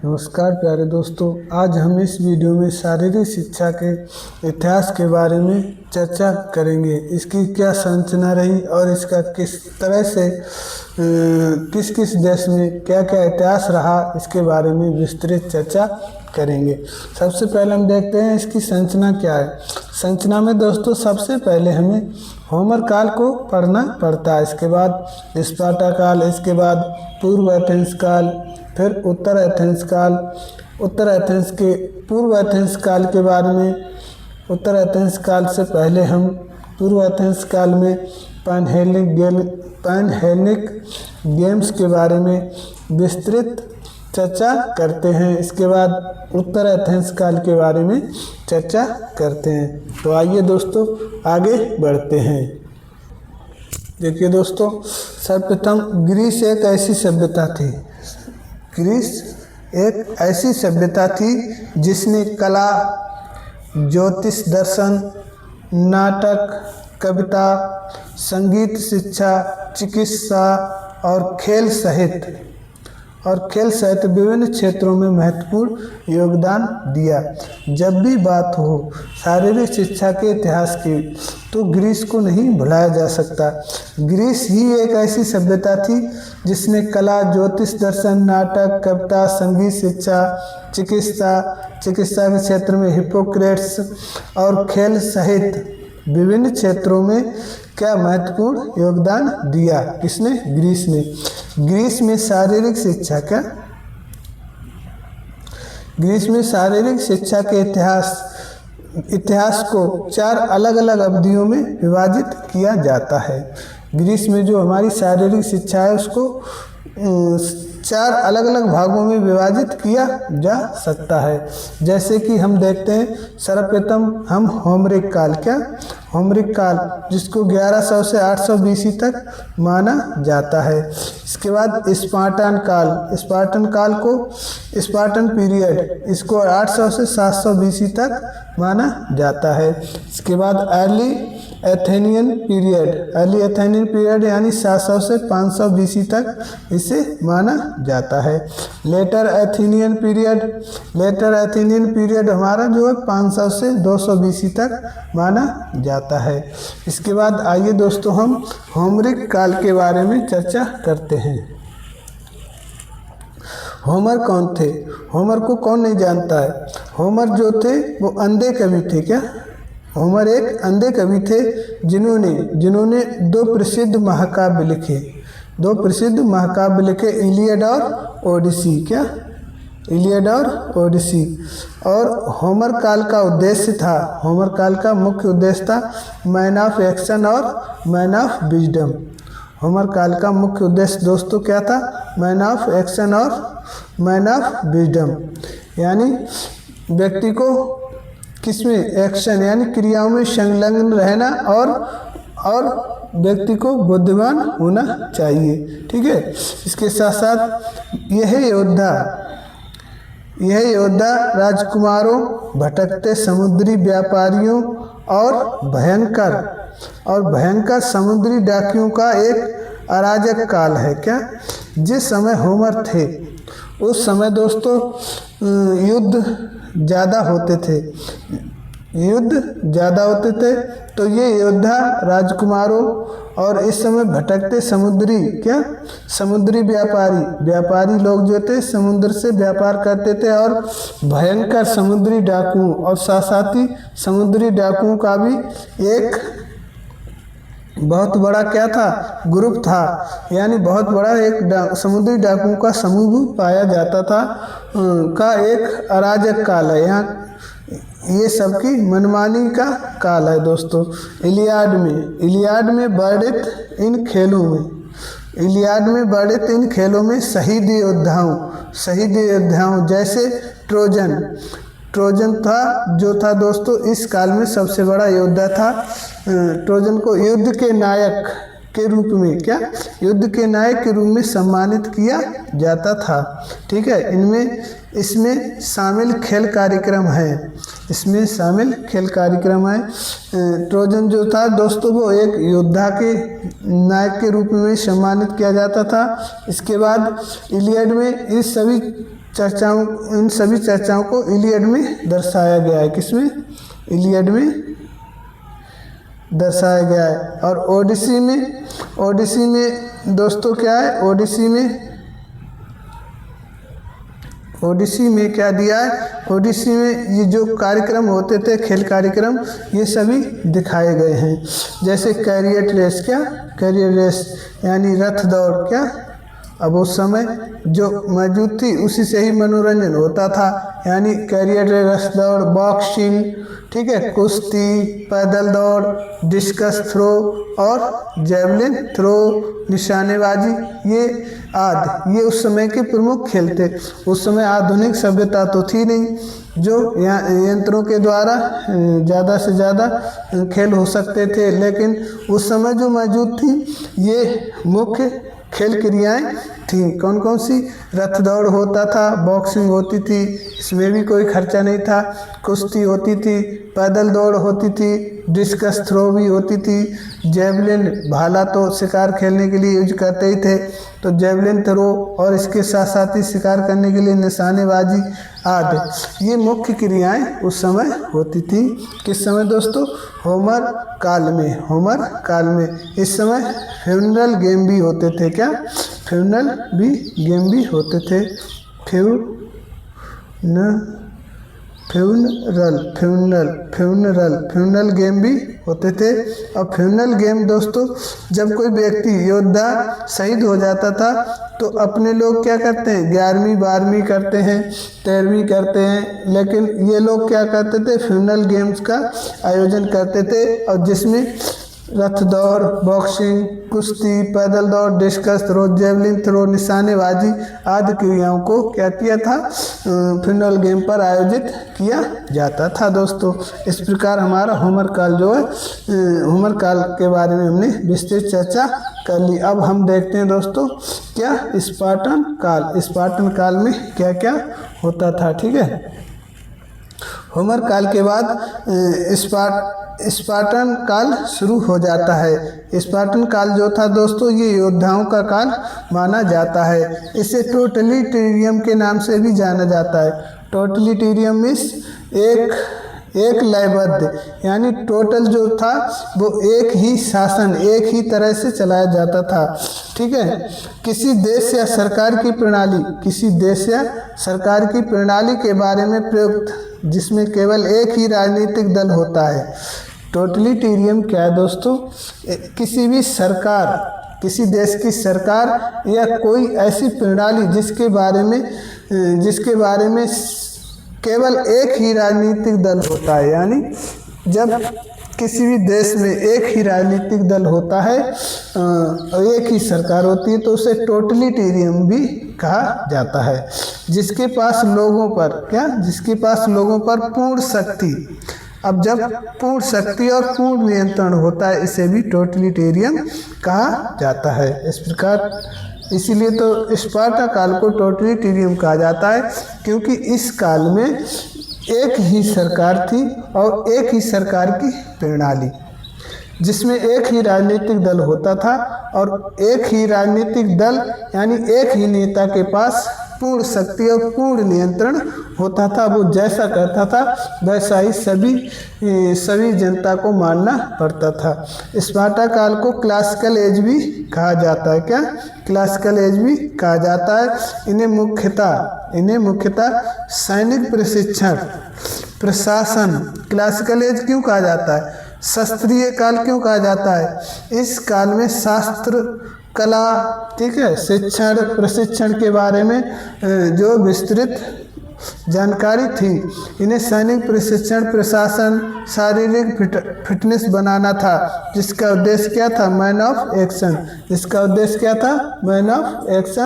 नमस्कार प्यारे दोस्तों, आज हम इस वीडियो में शारीरिक शिक्षा के इतिहास के बारे में चर्चा करेंगे। इसकी क्या संरचना रही और इसका किस तरह से किस किस देश में क्या क्या इतिहास रहा, इसके बारे में विस्तृत चर्चा करेंगे। सबसे पहले हम देखते हैं इसकी संरचना क्या है। संरचना में दोस्तों सबसे पहले हमें होमर काल को पढ़ना पड़ता है, इसके बाद स्पार्टा काल, इसके बाद पूर्व एथेंस काल, फिर उत्तर एथेंस काल। उत्तर एथेंस के पूर्व एथेंस काल के बारे में, उत्तर एथेंस काल से पहले हम पूर्व एथेंस काल में पैनहेलेनिक गेम्स के बारे में विस्तृत चर्चा करते हैं। इसके बाद उत्तर एथेंस काल के बारे में चर्चा करते हैं। तो आइए दोस्तों आगे बढ़ते हैं। देखिए दोस्तों, सर्वप्रथम ग्रीस एक ऐसी सभ्यता थी। ग्रीस एक ऐसी सभ्यता थी जिसने कला, ज्योतिष दर्शन, नाटक, कविता, संगीत, शिक्षा, चिकित्सा और खेल सहित विभिन्न क्षेत्रों में महत्वपूर्ण योगदान दिया। जब भी बात हो शारीरिक शिक्षा के इतिहास की तो ग्रीस को नहीं भुलाया जा सकता। ग्रीस ही एक ऐसी सभ्यता थी जिसने कला, ज्योतिष दर्शन, नाटक, कविता, संगीत, शिक्षा, चिकित्सा के क्षेत्र में हिप्पोक्रेट्स और खेल सहित विभिन्न क्षेत्रों में क्या महत्वपूर्ण योगदान दिया। किसने? ग्रीस ने। ग्रीस में शारीरिक शिक्षा के इतिहास को 4 अलग अलग अवधियों में विभाजित किया जाता है। ग्रीस में जो हमारी शारीरिक शिक्षा है उसको 4 अलग अलग भागों में विभाजित किया जा सकता है। जैसे कि हम देखते हैं, सर्वप्रथम हम होमरिक काल जिसको 1100 से 800 BC तक माना जाता है। इसके बाद स्पार्टन काल को स्पार्टन पीरियड, इसको 800 से 700 BC तक माना जाता है। इसके बाद अर्ली एथेनियन पीरियड यानी 700 से 500 BC तक इसे माना जाता है। लेटर एथेनियन पीरियड हमारा जो है 500 से 200 BC तक माना जाता है। इसके बाद आइए दोस्तों हम होमरिक काल के बारे में चर्चा करते हैं। होमर कौन थे? होमर को कौन नहीं जानता है? होमर जो थे वो अंधे कवि थे। क्या? होमर एक अंधे कवि थे जिन्होंने 2 प्रसिद्ध महाकाव्य लिखे, इलियड और ओडिसी। और होमर काल का मुख्य उद्देश्य था मैन ऑफ एक्शन और मैन ऑफ विजडम। होमर काल का मुख्य उद्देश्य दोस्तों क्या था? मैन ऑफ एक्शन और मैन ऑफ विजडम, यानी व्यक्ति को किसमें? एक्शन यानी क्रियाओं में संलग्न रहना और व्यक्ति को बुद्धिमान होना चाहिए। ठीक है। इसके साथ साथ यह योद्धा राजकुमारों, भटकते समुद्री व्यापारियों और भयंकर समुद्री डाकियों का एक अराजक काल है। क्या? जिस समय होमर थे उस समय दोस्तों युद्ध ज़्यादा होते थे, तो ये योद्धा राजकुमारों और इस समय भटकते समुद्री व्यापारी लोग जो थे समुद्र से व्यापार करते थे, और भयंकर समुद्री डाकुओं और साथ ही समुद्री डाकुओं का भी एक बहुत बड़ा क्या था? ग्रुप था, यानी बहुत बड़ा एक समुद्री डाकुओं का समूह पाया जाता था का एक अराजक काल है। यहाँ ये सबकी मनमानी का काल है दोस्तों। इलियाड में वर्णित इन खेलों में शहीद योद्धाओं जैसे ट्रोजन था दोस्तों इस काल में सबसे बड़ा योद्धा था। ट्रोजन को युद्ध के नायक के रूप में सम्मानित किया जाता था। ठीक है। इसमें शामिल खेल कार्यक्रम है। ट्रोजन जो था दोस्तों वो एक योद्धा के नायक के रूप में सम्मानित किया जाता था। इसके बाद इलियड में इस सभी चर्चाओं, इन सभी चर्चाओं को इलियड में दर्शाया गया है। किसमें? इलियड में दर्शाया गया है। और ओडिसी में दोस्तों क्या है? ओडिसी में क्या दिया है? ओडिसी में ये जो कार्यक्रम होते थे, खेल कार्यक्रम, ये सभी दिखाए गए हैं। जैसे कैरियर रेस, क्या? कैरियर रेस यानी रथ दौड़, क्या? अब उस समय जो मौजूद थी उसी से ही मनोरंजन होता था, यानी कैरियर रेस दौड़, बॉक्सिंग, ठीक है, कुश्ती, पैदल दौड़, डिस्कस थ्रो और जेवलिन थ्रो, निशानेबाजी, ये उस समय के प्रमुख खेल थे। उस समय आधुनिक सभ्यता तो थी नहीं जो यंत्रों के द्वारा ज़्यादा से ज़्यादा खेल हो सकते थे, लेकिन उस समय जो मौजूद थी ये मुख्य खेल क्रियाएं थी। कौन कौन सी? रथ दौड़ होता था, बॉक्सिंग होती थी, इसमें भी कोई खर्चा नहीं था, कुश्ती होती थी, पैदल दौड़ होती थी, डिस्कस थ्रो भी होती थी, जेवलिन, भाला तो शिकार खेलने के लिए यूज करते ही थे, तो जेवलिन थ्रो, और इसके साथ साथ ही शिकार करने के लिए निशानेबाजी आदि, ये मुख्य क्रियाएं उस समय होती थी। किस समय दोस्तों? होमर काल में। इस समय फ्यूनरल गेम भी होते थे। क्या? फ्यूनरल गेम भी होते थे। फ्यूनरल गेम भी होते थे। और फ्यूनरल गेम दोस्तों, जब कोई व्यक्ति योद्धा शहीद हो जाता था तो अपने लोग क्या करते हैं? 11वीं 12वीं करते हैं, 13वीं करते हैं, लेकिन ये लोग क्या करते थे? फ्यूनरल गेम्स का आयोजन करते थे, और जिसमें रथ दौड़, बॉक्सिंग, कुश्ती, पैदल दौड़, डिस्कस थ्रो, जेवलिन थ्रो, निशानेबाजी आदि क्रियाओं को क्या किया था? फ्यूनरल गेम पर आयोजित किया जाता था दोस्तों। इस प्रकार हमारा होमर काल जो है, होमर काल के बारे में हमने विस्तृत चर्चा कर ली। अब हम देखते हैं दोस्तों क्या? स्पार्टन काल में क्या क्या होता था। ठीक है, होमर काल के बाद स्पार्टन काल शुरू हो जाता है। स्पार्टन काल जो था दोस्तों, ये योद्धाओं का काल माना जाता है। इसे टोटलिटेरियम के नाम से भी जाना जाता है। टोटलिटेरियम मीन्स एक लयबद्ध, यानी टोटल जो था वो एक ही शासन, एक ही तरह से चलाया जाता था। ठीक है, किसी देश या सरकार की प्रणाली के बारे में प्रयुक्त, जिसमें केवल एक ही राजनीतिक दल होता है। टोटलिटेरियम क्या है दोस्तों? किसी भी सरकार, किसी देश की सरकार या कोई ऐसी प्रणाली जिसके बारे में केवल एक ही राजनीतिक दल होता है, यानी जब किसी भी देश में एक ही राजनीतिक दल होता है और एक ही सरकार होती है तो उसे टोटलिटेरियम भी कहा जाता है। जिसके पास लोगों पर पूर्ण शक्ति, अब जब पूर्ण शक्ति और पूर्ण नियंत्रण होता है, इसे भी टोटलिटेरियम कहा जाता है। इस प्रकार इसीलिए तो स्पार्टा काल को टोटलिटेरियम कहा जाता है, क्योंकि इस काल में एक ही सरकार थी और एक ही सरकार की प्रणाली, जिसमें एक ही राजनीतिक दल होता था और एक ही राजनीतिक दल यानी एक ही नेता के पास पूर्ण शक्ति और पूर्ण नियंत्रण होता था। वो जैसा कहता था वैसा ही सभी जनता को मानना पड़ता था। स्पार्टा काल को क्लासिकल एज भी कहा जाता है। क्या? क्लासिकल एज भी कहा जाता है। इन्हें मुख्यतः सैनिक प्रशिक्षण, प्रशासन, क्लासिकल एज क्यों कहा जाता है? शास्त्रीय काल क्यों कहा जाता है? इस काल में शास्त्र, कला, ठीक है, शिक्षण, प्रशिक्षण के बारे में जो विस्तृत जानकारी थी, इन्हें सैनिक प्रशिक्षण, प्रशासन, शारीरिक फिटनेस बनाना था, जिसका उद्देश्य क्या था? Man of action.